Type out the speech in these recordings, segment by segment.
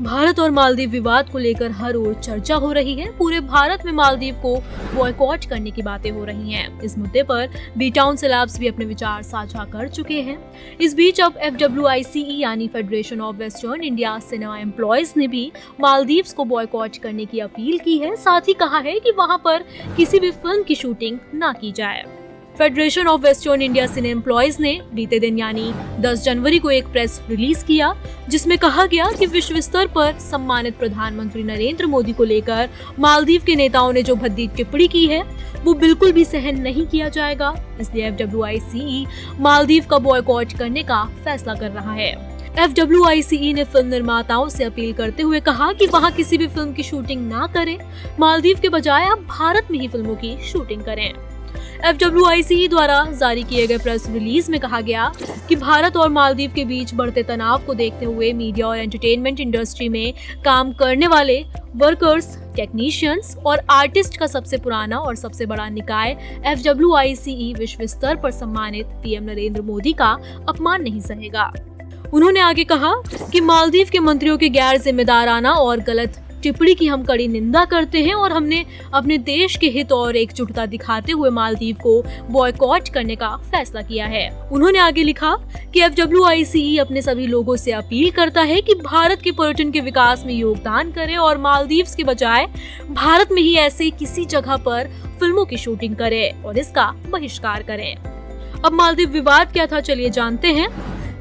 भारत और मालदीव विवाद को लेकर हर ओर चर्चा हो रही है। पूरे भारत में मालदीव को बॉयकॉट करने की बातें हो रही हैं। इस मुद्दे पर बी टाउन सेलेब्स भी अपने विचार साझा कर चुके हैं। इस बीच अब FWICE यानी federation of western India cinema employees ने भी मालदीव्स को बॉयकॉट करने की अपील की है। साथ ही कहा है कि वहां पर किसी भी फिल्म की शूटिंग ना की जाए। Federation of western India cine employees ने बीते दिन यानी 10 जनवरी को एक प्रेस रिलीज किया, जिसमें कहा गया कि विश्व स्तर पर सम्मानित प्रधानमंत्री नरेंद्र मोदी को लेकर मालदीव के नेताओं ने जो भद्दी टिप्पणी की है वो बिल्कुल भी सहन नहीं किया जाएगा। इसलिए FWICE मालदीव का बॉयकॉट करने का फैसला कर रहा है। FWICE ने फिल्म निर्माताओं से अपील करते हुए कहा कि वहां किसी भी फिल्म की शूटिंग ना करें, मालदीव के बजाय आप भारत में ही फिल्मों की शूटिंग करें। FWICE द्वारा जारी किए गए प्रेस रिलीज में कहा गया कि भारत और मालदीव के बीच बढ़ते तनाव को देखते हुए मीडिया और एंटरटेनमेंट इंडस्ट्री में काम करने वाले वर्कर्स, टेक्नीशियंस और आर्टिस्ट का सबसे पुराना और सबसे बड़ा निकाय FWICE विश्व स्तर पर सम्मानित PM नरेंद्र मोदी का अपमान नहीं सहेगा। उन्होंने आगे कहा कि मालदीव के मंत्रियों के गैर जिम्मेदाराना और गलत टिप्पणी की हम कड़ी निंदा करते हैं और हमने अपने देश के हित और एकजुटता दिखाते हुए मालदीव को बॉयकॉट करने का फैसला किया है। उन्होंने आगे लिखा कि FWICE अपने सभी लोगों से अपील करता है कि भारत के पर्यटन के विकास में योगदान करें और मालदीव्स के बजाय भारत में ही ऐसे किसी जगह पर फिल्मों की शूटिंग करें और इसका बहिष्कार करें। अब मालदीव विवाद क्या था, चलिए जानते हैं।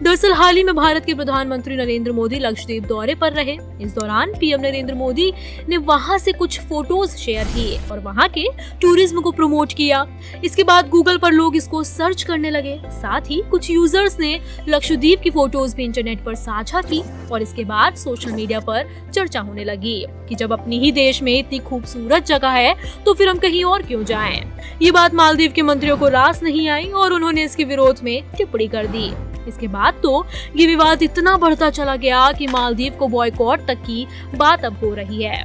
दरअसल हाल ही में भारत के प्रधानमंत्री नरेंद्र मोदी लक्षद्वीप दौरे पर रहे। इस दौरान PM नरेंद्र मोदी ने वहां से कुछ फोटोज शेयर किए और वहां के टूरिज्म को प्रमोट किया। इसके बाद गूगल पर लोग इसको सर्च करने लगे। साथ ही कुछ यूजर्स ने लक्षद्वीप की फोटोज भी इंटरनेट पर साझा की और इसके बाद सोशल मीडिया पर चर्चा होने लगी कि जब अपनी ही देश में इतनी खूबसूरत जगह है तो फिर हम कहीं और क्यों जाएं। ये बात मालदीव के मंत्रियों को रास नहीं आई और उन्होंने इसके विरोध में टिप्पणी कर दी। इसके बाद तो ये विवाद इतना बढ़ता चला गया कि मालदीव को बॉयकॉट तक की बात अब हो रही है।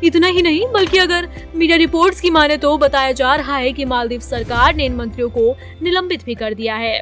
इतना ही नहीं बल्कि अगर मीडिया रिपोर्ट्स की माने तो बताया जा रहा है कि मालदीव सरकार ने इन मंत्रियों को निलंबित भी कर दिया है।